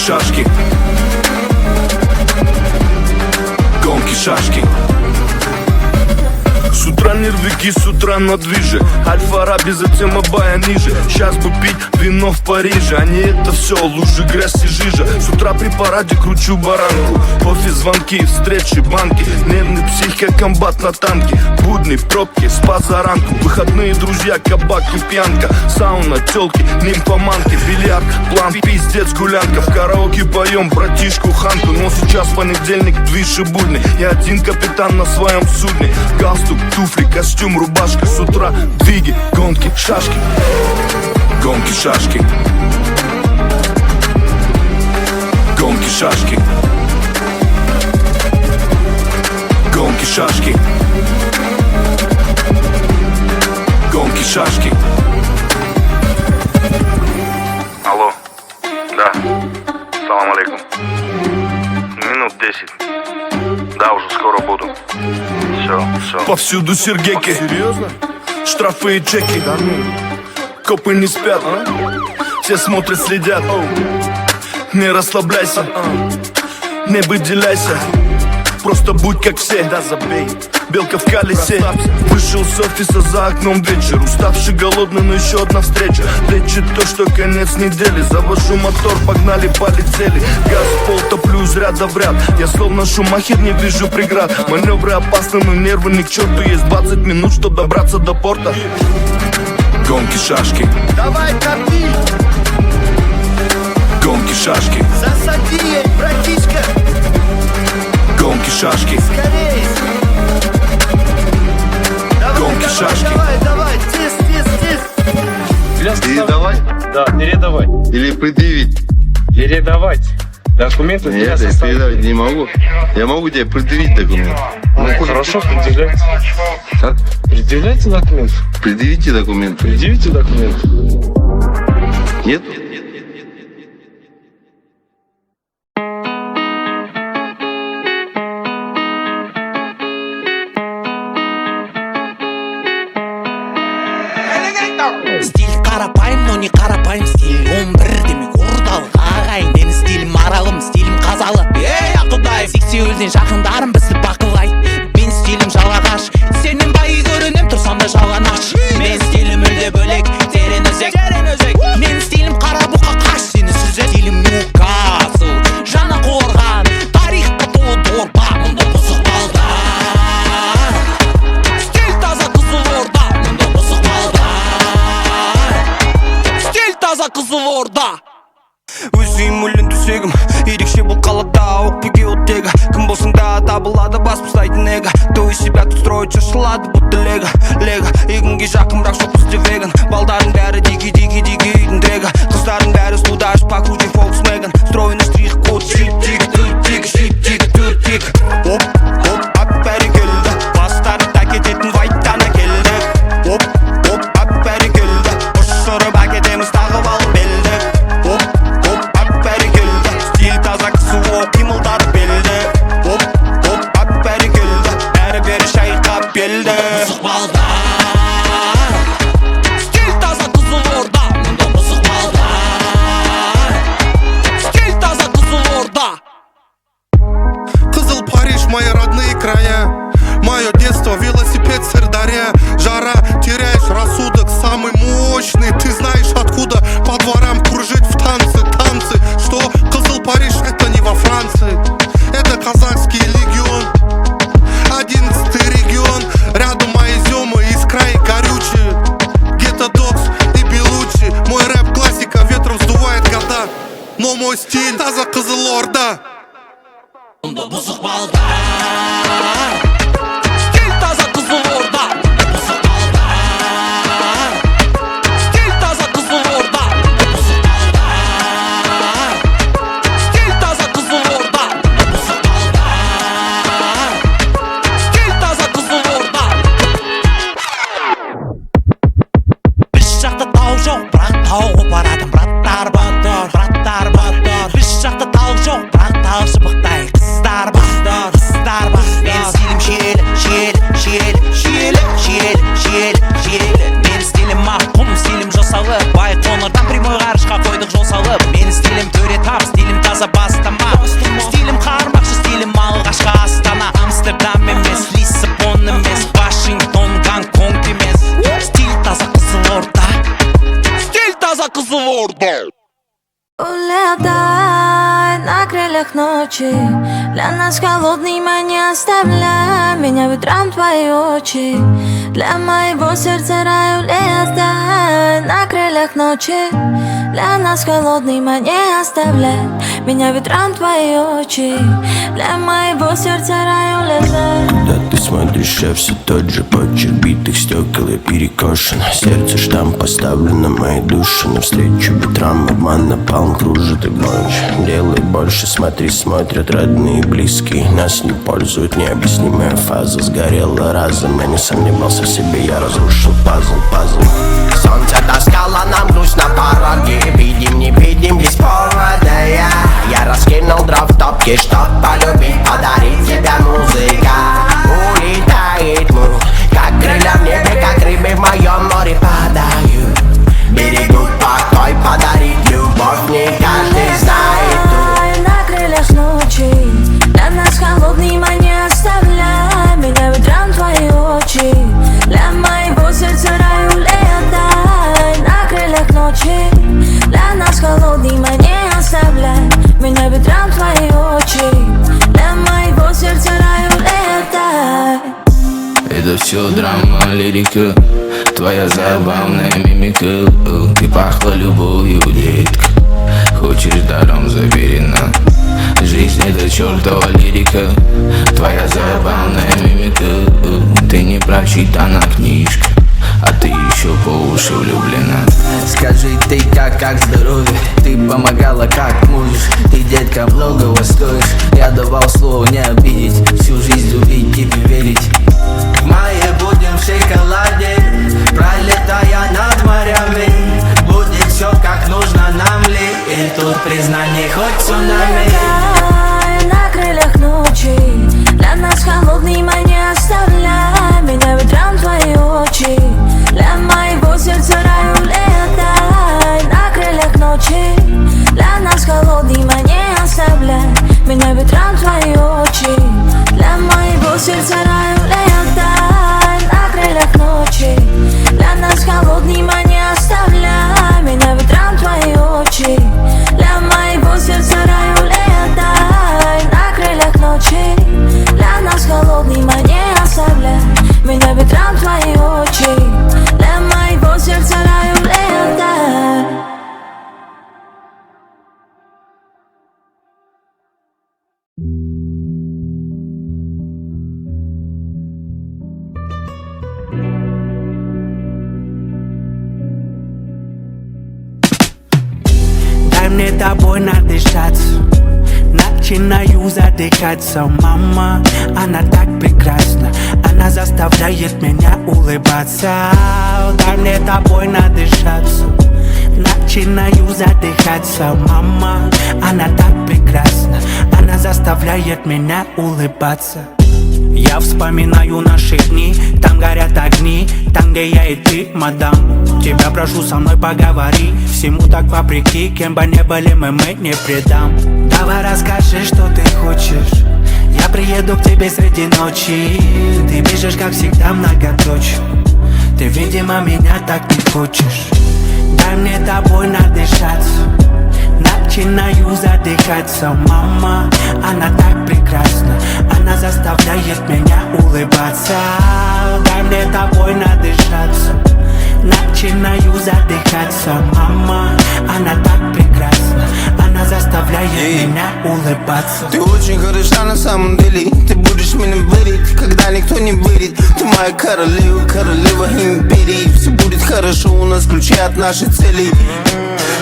шашки, гонки шашки. С утра нервики, с утра на движе. Аль-Фараби, затем Абая ниже. Сейчас бы пить вино в Париже, а не это все, лужи, грязь и жижа. С утра при параде кручу баранку. Офис, звонки, встречи, банки. Нервный псих, как комбат на танке. Будни, пробки, спа за ранку. Выходные друзья, кабак и пьянка. Сауна, телки, нимфоманки. Бильярд, план, пиздец, гулянка. В караоке поем братишку Ханку. Но сейчас понедельник, движ и будни. Я один капитан на своем судне. Галстук, туфли, костюм, рубашка. С утра двиги, гонки, шашки. Гонки, шашки. Гонки, шашки. Гонки, шашки. Гонки, шашки. Алло, да, салам алейкум. Минут 10. Да, уже скоро буду. Все. Повсюду сергеки. Серьезно? Штрафы и чеки. Да ну. Копы не спят, все смотрят, следят. Не расслабляйся, не выделяйся. Просто будь как все, да забей. Белка в колесе. Вышел с офиса, за окном вечер. Уставший, голодный, но еще одна встреча. Лечит то, что конец недели. Завожу мотор, погнали, полетели. Газ в пол, топлю из ряда в ряд. Я словно Шумахер, не вижу преград. Маневры опасны, но нервы ни к черту. Есть 20 минут, чтобы добраться до порта. Гонки, шашки. Давай, топи! Гонки, шашки. Засади ей, братишка! Гонки, шашки. Скорей! Гонки, шашки. Давай, тис! Передавать? Да, передавать. Или предъявить? Передавать. Документы для Нет, я составления. передавать не могу. Я могу тебе предъявить документ. Ну, хорошо, предъявляйте. Как? Предъявляйте документ. Предъявите документ. Предъявите документ. Нет? Стиль қарапайым, но не қарапайым стиль 11 демек орталық ағайын. Менің стилім аралым, стилім қазалы. Ей ақылдай, сексеуілден жақындарым бізді бақылай. Мен стилім жалағаш, сенен бай көрінем, тұрсам да жалаңаш. Мен стилім мүлде бөлек, терең өзек. Мен стилім қара бұқа қаш, сені сүзет. Стилім Ньюкасл, жаңа қорған, тарихта толы дорба, мұнда бұзық балдар. Стиль таза Қызылорда, мұнда бұзық балдар. Стиль таза Қызылорда. Өзім өлін төсегім, ерекше бұл қалада оқпеге оттегі. Кім болсын да табылады бас бұстайтын эго. То из себя тут строить шашылады бұтты лего. Егінге жақынрақ жоқ бізде веган. Балдардың бәрі диги үйдің дрегі. Қыздардың бәрі слудаш, покруче Volkswagen. Стройный штрих-код, шип-тик. Оп, ап бәрі келді. Бастарын тәкететін вайттан әкелді. Оп, ап бәрі келді. Ұшырып әкетеміз тағып алып белді. Оп, ап бәрі келді. Стиль таза кісі оқ, қимылдары белді. Оп, ап бәрі келді. Әрі-бері шайқап белді. Бұзық балдар. Стиль таза Қызылорда, мұнда бұзық балдар. Стиль таза Қызылорда. Қызыл Париж, мои родные края. Мое детство, велосипед, Сырдарья. Жара, теряешь рассудок, самый мощный. Ты знаешь откуда по дворам кружить в танцы. Что Қызыл Париж, это не во Франции. Это казахский легион, 11-й регион. Рядом мои земы из края горючие. Гетто Докс и Белучи. Мой рэп классика ветром сдувает года. Но мой стиль таза Қызылорда. Мұнда бұзық балдар. Стиль таза Қызылорда. Бұзық балдар. Стиль таза Қызылорда. Бұзық балдар. Стиль таза Қызылорда. Бұзық балдар. Стиль таза Қызылорда. Біз жақта тау жоқ, бірақ тау қопарадым. Браттар батыр. Біз жақта тау жоқ, бірақ тау шыбықтай. Қыздар бар. Мен стилім Улетай на крыльях ночи. Для нас холодный, не оставляй меня ветром твои очи. Для моего сердца рай, улетай на крыльях ночи. Для нас холодный, не оставляй меня ветром твои очи. Для моего сердца рай, улетай. Когда ты смотришь, я все тот же почерк битых стекол, я перекошен. Сердце штамп поставлен на моей душе. Навстречу ветрам обман напалм кружит и больше. Делай больше, смотри, смотрят родные и близкие. Нас не пользует необъяснимая фаза. Сгорела разом, я не сомневался в себе, я разрушил пазл. Солнце таскало нам грусть на пороге. Видим, не видим, без повода. Я раскинул дров в топке, чтоб полюбить, подарить тебе музыка. Улетает мух, как крылья в небе, как рыбы в моем море падают. Берегут покой, подарить любовь не каждый знает. На крыльях ночи. Для нас холодный, не оставляй меня ветром твои очи. Для моего сердца рай, улетай на крыльях ночи. Для нас холодный, не оставляй меня ветром твои очи. Для моего сердца рай, улетай. Это все драма, лирика, твоя забавная мимика. Ты пахла любовью, детка, хочешь даром заверена. Жизнь это чертова лирика, твоя забавная мимика. Ты не прочитана книжка, а ты еще по уши влюблена. Скажи ты как здоровье. Ты помогала как можешь. Ты, детка, многого стоишь. Я давал слово не обидеть, всю жизнь любить, тебе верить. В мае будем в шоколаде, пролетая над морями. Будет все как нужно нам ли. И тут признание хоть цунами. На крыльях ночи. Для нас холодный, не оставляй меня ветром твои очи. Для моего сердца рай, улетай на крыльях ночи. Для нас холодный, не оставляй меня ветром твои очи. Для моего сердца рай, улетай на крыльях ночи. Для нас холодный, не оставляй меня ветром твои очи. Для моего сердца рай, улетай на крыльях ночи. Для нас холодный, не оставляй меня ветром твои очи. Для моего сердца рай, улетай. Дай мне тобой надышаться. Начинаю задыхаться, мама, она так прекрасна. Она заставляет меня улыбаться. Дай мне тобой надышаться. Начинаю задыхаться, мама, она так прекрасна. Она заставляет меня улыбаться. Я вспоминаю наши дни, там горят огни, там, где я и ты, мадам. Тебя прошу, со мной поговори. Всему так вопреки, кем бы не были мы не предам. Давай расскажи, что ты хочешь. Я приеду к тебе среди ночи. Ты бежишь, как всегда, многоточие. Ты, видимо, меня так не хочешь. Дай мне тобой надышаться. Начинаю задыхаться, мама, она так прекрасна. Она заставляет меня улыбаться. Дай мне тобой надышаться. Начинаю задыхаться, мама, она так прекрасна. Она заставляет меня улыбаться. Ты очень хороша на самом деле. Ты будешь меня верить, когда никто не верит. Ты моя королева, королева империи. Все будет хорошо, у нас ключи от нашей цели.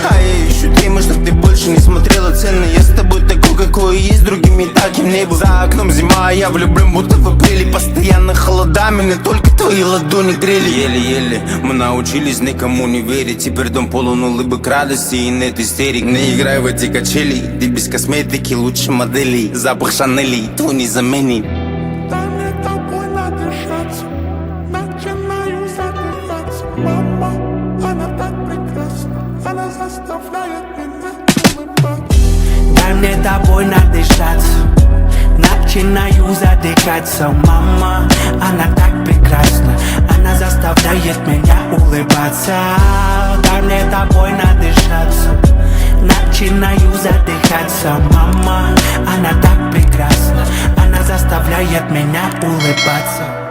А я ищу темы, чтоб ты больше не смотрела цены. Я с тобой такой, какой есть, другими таким не был. За окном зима, а я влюблен, будто в апреле. Постоянно холода, меня только твои ладони грели. Еле-еле мы научились никому не верить. Теперь дом полон улыбок, радости и нет истерик. Не играй в эти качели, ты без косметики лучше моделей. Запах Шанели, то не заменит. Дай мне тобой надышаться. Начинаю задыхаться, мама, она так прекрасна. Она заставляет меня улыбаться. Дай мне тобой надышаться. Начинаю задыхаться, мама, она так прекрасна. Она заставляет меня улыбаться. Дай мне тобой надышаться. начинаю задыхаться. Мама, она так прекрасна, она заставляет меня улыбаться.